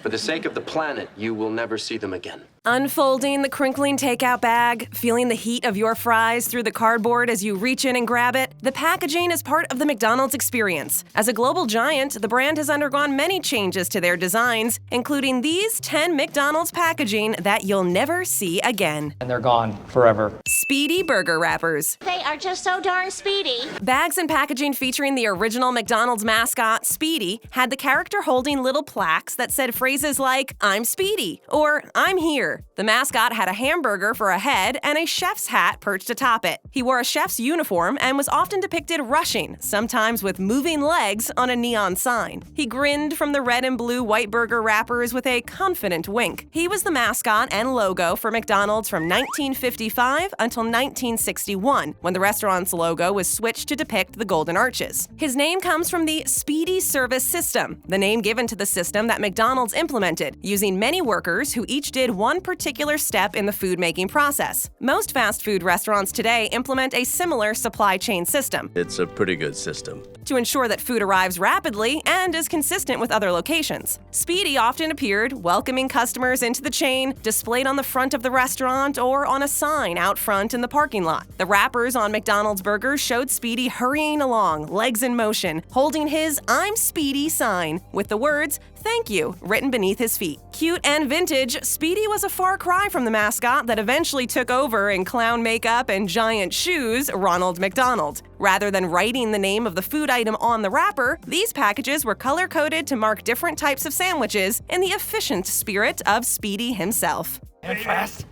For the sake of the planet, you will never see them again. Unfolding the crinkling takeout bag, feeling the heat of your fries through the cardboard as you reach in and grab it, the packaging is part of the McDonald's experience. As a global giant, the brand has undergone many changes to their designs, including these 10 McDonald's packaging that you'll never see again. And they're gone forever. Speedee burger wrappers. They are just so darn speedy. Bags and packaging featuring the original McDonald's mascot, Speedee, had the character holding little plaques that said phrases like, "I'm Speedee," or "I'm here." The mascot had a hamburger for a head and a chef's hat perched atop it. He wore a chef's uniform and was often depicted rushing, sometimes with moving legs on a neon sign. He grinned from the red and blue white burger wrappers with a confident wink. He was the mascot and logo for McDonald's from 1955 until 1961, when the restaurant's logo was switched to depict the Golden Arches. His name comes from the Speedee service system, the name given to the system that McDonald's implemented, using many workers who each did one particular step in the food-making process. Most fast food restaurants today implement a similar supply chain system. It's a pretty good system. To ensure that food arrives rapidly and is consistent with other locations. Speedee often appeared welcoming customers into the chain, displayed on the front of the restaurant or on a sign out front in the parking lot. The wrappers on McDonald's burgers showed Speedee hurrying along, legs in motion, holding his "I'm Speedee" sign with the words "Thank you" written beneath his feet. Cute and vintage, Speedee was a far cry from the mascot that eventually took over in clown makeup and giant shoes, Ronald McDonald. Rather than writing the name of the food item on the wrapper, these packages were color-coded to mark different types of sandwiches in the efficient spirit of Speedee himself. I'm fast.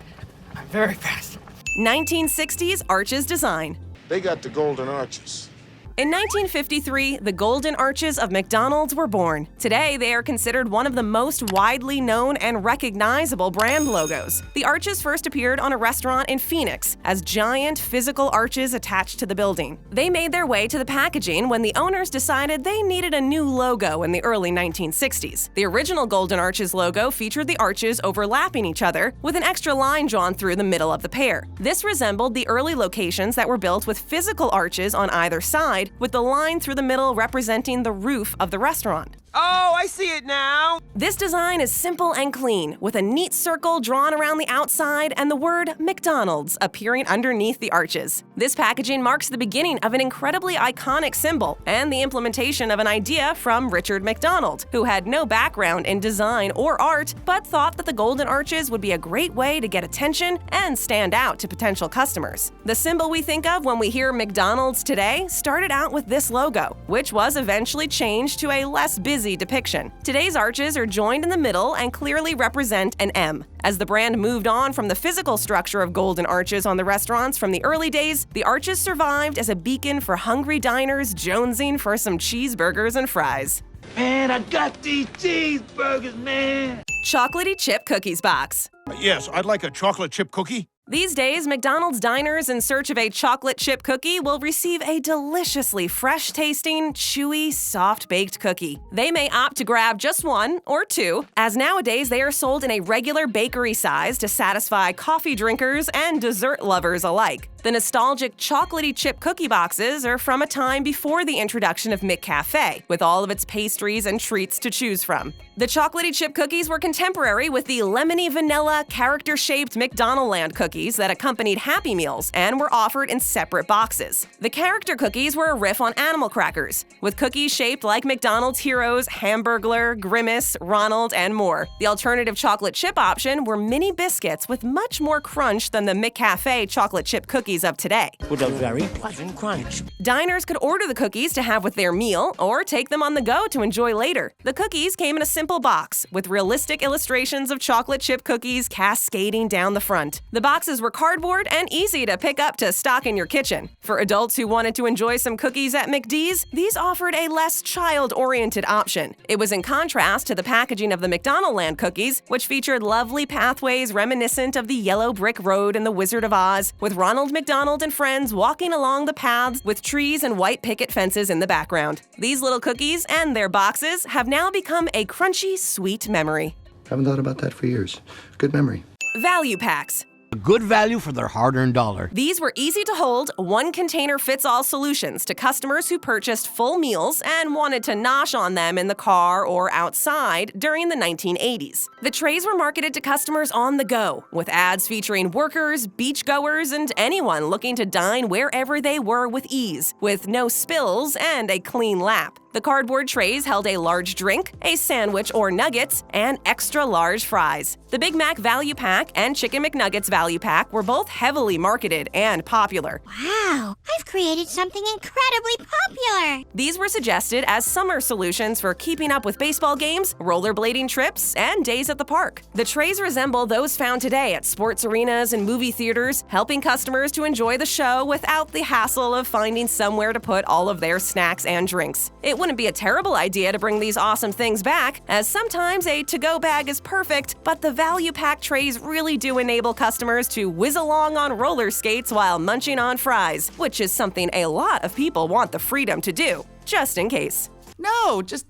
I'm very fast. 1960s Arches design. They got the Golden Arches. In 1953, the Golden Arches of McDonald's were born. Today, they are considered one of the most widely known and recognizable brand logos. The arches first appeared on a restaurant in Phoenix as giant physical arches attached to the building. They made their way to the packaging when the owners decided they needed a new logo in the early 1960s. The original Golden Arches logo featured the arches overlapping each other with an extra line drawn through the middle of the pair. This resembled the early locations that were built with physical arches on either side, with the line through the middle representing the roof of the restaurant. Oh, I see it now! This design is simple and clean, with a neat circle drawn around the outside and the word McDonald's appearing underneath the arches. This packaging marks the beginning of an incredibly iconic symbol and the implementation of an idea from Richard McDonald, who had no background in design or art, but thought that the Golden Arches would be a great way to get attention and stand out to potential customers. The symbol we think of when we hear McDonald's today started out with this logo, which was eventually changed to a less busy depiction. Today's arches are joined in the middle and clearly represent an M. As the brand moved on from the physical structure of Golden Arches on the restaurants from the early days, the arches survived as a beacon for hungry diners jonesing for some cheeseburgers and fries. Man, I got these cheeseburgers, man! Chocolaty chip cookies box. Yes, I'd like a chocolate chip cookie. These days, McDonald's diners in search of a chocolate chip cookie will receive a deliciously fresh-tasting, chewy, soft-baked cookie. They may opt to grab just one or two, as nowadays they are sold in a regular bakery size to satisfy coffee drinkers and dessert lovers alike. The nostalgic chocolatey chip cookie boxes are from a time before the introduction of McCafe, with all of its pastries and treats to choose from. The chocolatey chip cookies were contemporary with the lemony vanilla, character-shaped McDonaldland cookies that accompanied Happy Meals and were offered in separate boxes. The character cookies were a riff on animal crackers, with cookies shaped like McDonald's heroes Hamburglar, Grimace, Ronald, and more. The alternative chocolate chip option were mini biscuits with much more crunch than the McCafe chocolate chip cookies of today. With a very pleasant crunch. Diners could order the cookies to have with their meal or take them on the go to enjoy later. The cookies came in a simple box with realistic illustrations of chocolate chip cookies cascading down the front. The boxes were cardboard and easy to pick up to stock in your kitchen. For adults who wanted to enjoy some cookies at McD's, these offered a less child-oriented option. It was in contrast to the packaging of the McDonaldland cookies, which featured lovely pathways reminiscent of the yellow brick road in The Wizard of Oz, with Ronald McDonald and friends walking along the paths with trees and white picket fences in the background. These little cookies and their boxes have now become a crunchy, sweet memory. Haven't thought about that for years. Good memory. Value packs. A good value for their hard-earned dollar. These were easy-to-hold, one-container-fits-all solutions to customers who purchased full meals and wanted to nosh on them in the car or outside during the 1980s. The trays were marketed to customers on the go, with ads featuring workers, beachgoers, and anyone looking to dine wherever they were with ease, with no spills and a clean lap. The cardboard trays held a large drink, a sandwich or nuggets, and extra-large fries. The Big Mac Value Pack and Chicken McNuggets Value Pack were both heavily marketed and popular. Wow, I've created something incredibly popular. These were suggested as summer solutions for keeping up with baseball games, rollerblading trips, and days at the park. The trays resemble those found today at sports arenas and movie theaters, helping customers to enjoy the show without the hassle of finding somewhere to put all of their snacks and drinks. It wouldn't be a terrible idea to bring these awesome things back, as sometimes a to-go bag is perfect, but the value pack trays really do enable customers to whiz along on roller skates while munching on fries, which is something a lot of people want the freedom to do, just in case. No, just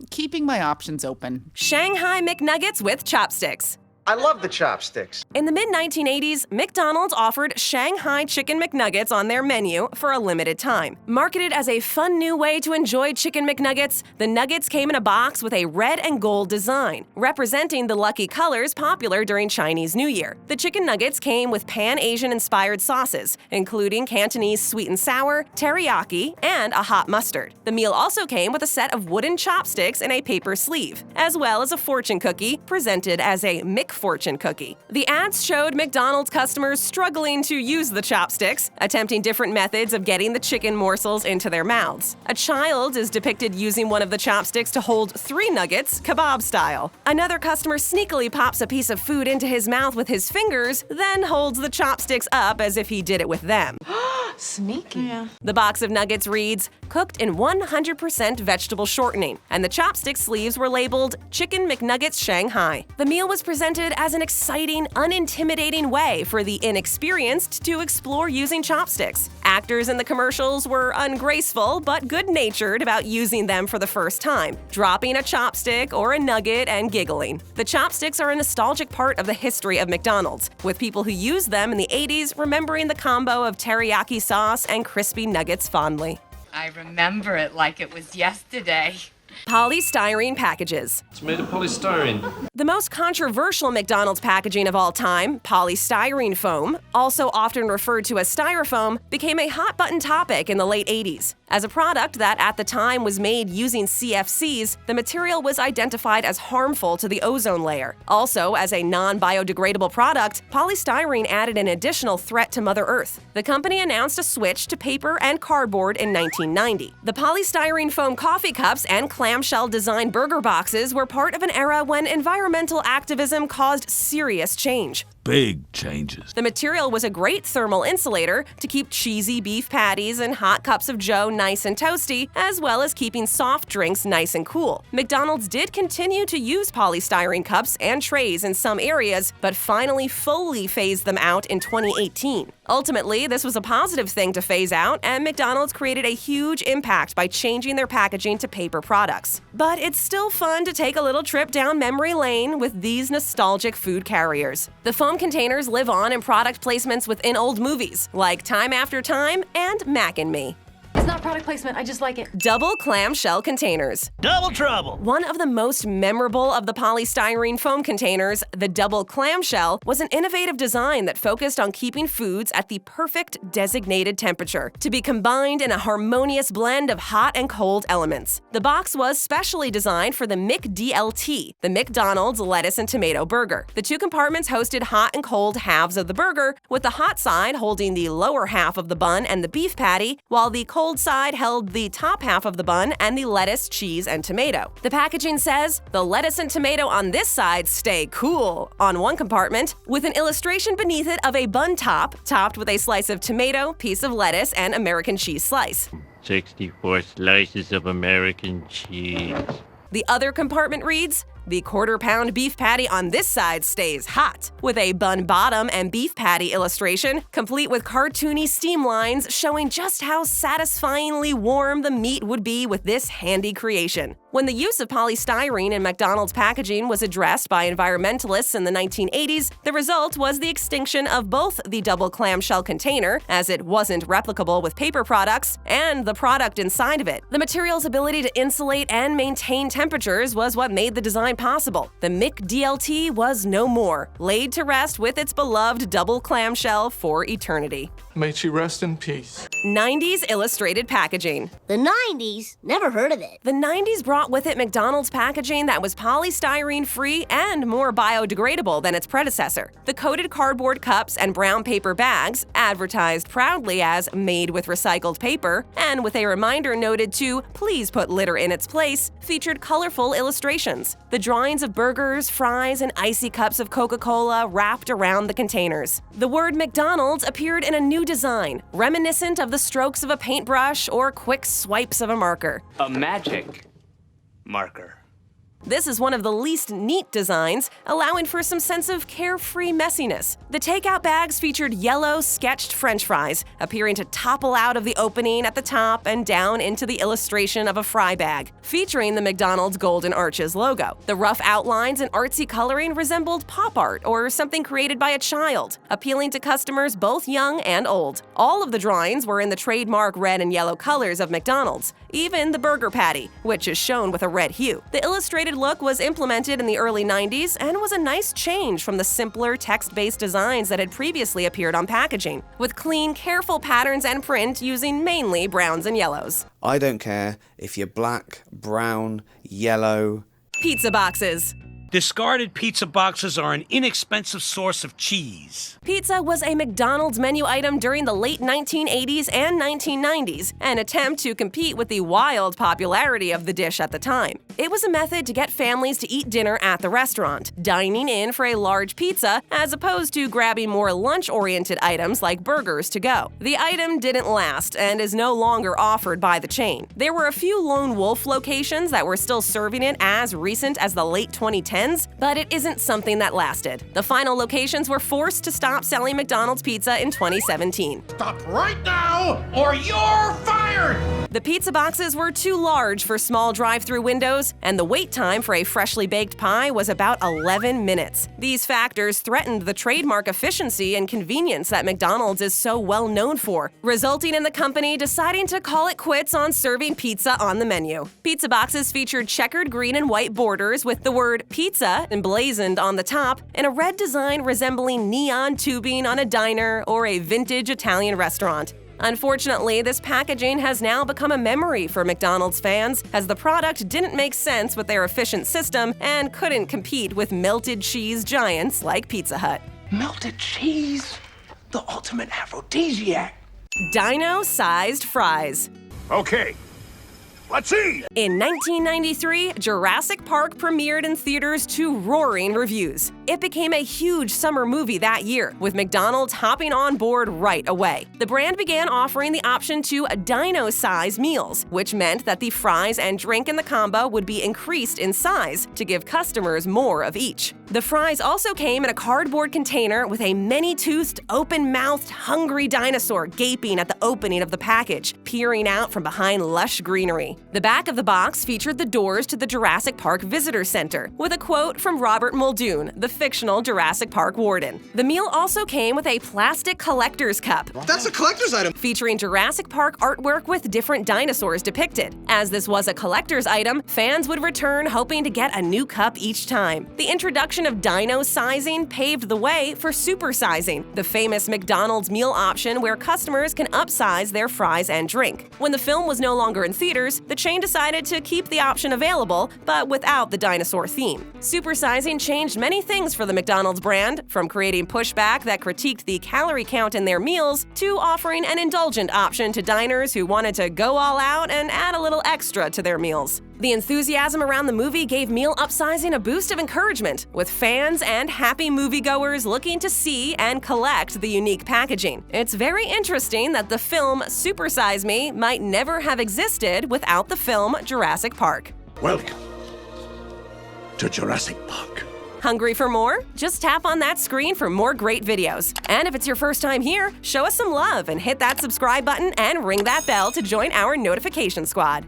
keeping my options open. Shanghai McNuggets with Chopsticks. I love the chopsticks. In the mid-1980s, McDonald's offered Shanghai Chicken McNuggets on their menu for a limited time. Marketed as a fun new way to enjoy Chicken McNuggets, the nuggets came in a box with a red and gold design, representing the lucky colors popular during Chinese New Year. The chicken nuggets came with Pan-Asian-inspired sauces, including Cantonese sweet and sour, teriyaki, and a hot mustard. The meal also came with a set of wooden chopsticks in a paper sleeve, as well as a fortune cookie presented as a fortune cookie. The ads showed McDonald's customers struggling to use the chopsticks, attempting different methods of getting the chicken morsels into their mouths. A child is depicted using one of the chopsticks to hold 3 nuggets, kebab style. Another customer sneakily pops a piece of food into his mouth with his fingers, then holds the chopsticks up as if he did it with them. Sneaky. Yeah. The box of nuggets reads, cooked in 100% vegetable shortening, and the chopstick sleeves were labeled Chicken McNuggets Shanghai. The meal was presented as an exciting, unintimidating way for the inexperienced to explore using chopsticks. Actors in the commercials were ungraceful but good-natured about using them for the first time, dropping a chopstick or a nugget and giggling. The chopsticks are a nostalgic part of the history of McDonald's, with people who used them in the 80s remembering the combo of teriyaki sauce and crispy nuggets fondly. I remember it like it was yesterday. Polystyrene Packages. It's made of polystyrene. The most controversial McDonald's packaging of all time, polystyrene foam, also often referred to as styrofoam, became a hot-button topic in the late 80s. As a product that at the time was made using CFCs, the material was identified as harmful to the ozone layer. Also, as a non-biodegradable product, polystyrene added an additional threat to Mother Earth. The company announced a switch to paper and cardboard in 1990. The polystyrene foam coffee cups and clamshell design burger boxes were part of an era when environmental activism caused serious change. Big changes. The material was a great thermal insulator to keep cheesy beef patties and hot cups of joe nice and toasty, as well as keeping soft drinks nice and cool. McDonald's did continue to use polystyrene cups and trays in some areas, but finally fully phased them out in 2018. Ultimately, this was a positive thing to phase out, and McDonald's created a huge impact by changing their packaging to paper products. But it's still fun to take a little trip down memory lane with these nostalgic food carriers. The foam containers live on in product placements within old movies, like Time After Time and Mac and Me. It's not product placement, I just like it. Double clamshell containers. Double trouble! One of the most memorable of the polystyrene foam containers, the double clamshell, was an innovative design that focused on keeping foods at the perfect designated temperature, to be combined in a harmonious blend of hot and cold elements. The box was specially designed for the McDLT, the McDonald's lettuce and tomato burger. The 2 compartments hosted hot and cold halves of the burger, with the hot side holding the lower half of the bun and the beef patty, while the cold side held the top half of the bun and the lettuce, cheese, and tomato. The packaging says, "The lettuce and tomato on this side stay cool," on one compartment, with an illustration beneath it of a bun top, topped with a slice of tomato, piece of lettuce, and American cheese slice. 64 slices of American cheese. The other compartment reads, The quarter-pound beef patty on this side stays hot, with a bun bottom and beef patty illustration, complete with cartoony steam lines showing just how satisfyingly warm the meat would be with this handy creation. When the use of polystyrene in McDonald's packaging was addressed by environmentalists in the 1980s, the result was the extinction of both the double clamshell container, as it wasn't replicable with paper products, and the product inside of it. The material's ability to insulate and maintain temperatures was what made the design possible. The McDLT was no more, laid to rest with its beloved double clamshell for eternity. May she rest in peace. 90s illustrated packaging. The 90s? Never heard of it. The 90s brought with it McDonald's packaging that was polystyrene-free and more biodegradable than its predecessor. The coated cardboard cups and brown paper bags, advertised proudly as made with recycled paper, and with a reminder noted to please put litter in its place, featured colorful illustrations. The drawings of burgers, fries, and icy cups of Coca-Cola wrapped around the containers. The word McDonald's appeared in a new design, reminiscent of the strokes of a paintbrush or quick swipes of a marker. A magic marker. This is one of the least neat designs, allowing for some sense of carefree messiness. The takeout bags featured yellow, sketched French fries, appearing to topple out of the opening at the top and down into the illustration of a fry bag, featuring the McDonald's Golden Arches logo. The rough outlines and artsy coloring resembled pop art or something created by a child, appealing to customers both young and old. All of the drawings were in the trademark red and yellow colors of McDonald's, even the burger patty, which is shown with a red hue. The illustrated look was implemented in the early 90s and was a nice change from the simpler text-based designs that had previously appeared on packaging, with clean, careful patterns and print using mainly browns and yellows. I don't care if you're black, brown, yellow. Pizza boxes. Discarded pizza boxes are an inexpensive source of cheese. Pizza was a McDonald's menu item during the late 1980s and 1990s, an attempt to compete with the wild popularity of the dish at the time. It was a method to get families to eat dinner at the restaurant, dining in for a large pizza, as opposed to grabbing more lunch-oriented items like burgers to go. The item didn't last and is no longer offered by the chain. There were a few lone wolf locations that were still serving it as recent as the late 2010s, but it isn't something that lasted. The final locations were forced to stop selling McDonald's pizza in 2017. Stop right now, or you're fired! The pizza boxes were too large for small drive-through windows, and the wait time for a freshly baked pie was about 11 minutes. These factors threatened the trademark efficiency and convenience that McDonald's is so well known for, resulting in the company deciding to call it quits on serving pizza on the menu. Pizza boxes featured checkered green and white borders with the word pizza emblazoned on the top, and a red design resembling neon tubing on a diner or a vintage Italian restaurant. Unfortunately, this packaging has now become a memory for McDonald's fans, as the product didn't make sense with their efficient system and couldn't compete with melted cheese giants like Pizza Hut. Melted cheese? The ultimate aphrodisiac. Dino-Sized Fries. Okay, let's see! In 1993, Jurassic Park premiered in theaters to roaring reviews. It became a huge summer movie that year, with McDonald's hopping on board right away. The brand began offering the option to dino-size meals, which meant that the fries and drink in the combo would be increased in size to give customers more of each. The fries also came in a cardboard container with a many-toothed, open-mouthed, hungry dinosaur gaping at the opening of the package, peering out from behind lush greenery. The back of the box featured the doors to the Jurassic Park Visitor Center, with a quote from Robert Muldoon, the fictional Jurassic Park warden. The meal also came with a plastic collector's cup. That's a collector's item! Featuring Jurassic Park artwork with different dinosaurs depicted. As this was a collector's item, fans would return hoping to get a new cup each time. The introduction of dino-sizing paved the way for supersizing, the famous McDonald's meal option where customers can upsize their fries and drink. When the film was no longer in theaters, the chain decided to keep the option available, but without the dinosaur theme. Supersizing changed many things for the McDonald's brand, from creating pushback that critiqued the calorie count in their meals, to offering an indulgent option to diners who wanted to go all out and add a little extra to their meals. The enthusiasm around the movie gave meal upsizing a boost of encouragement, with fans and happy moviegoers looking to see and collect the unique packaging. It's very interesting that the film Super Size Me might never have existed without the film Jurassic Park. Welcome to Jurassic Park. Hungry for more? Just tap on that screen for more great videos. And if it's your first time here, show us some love and hit that subscribe button and ring that bell to join our notification squad.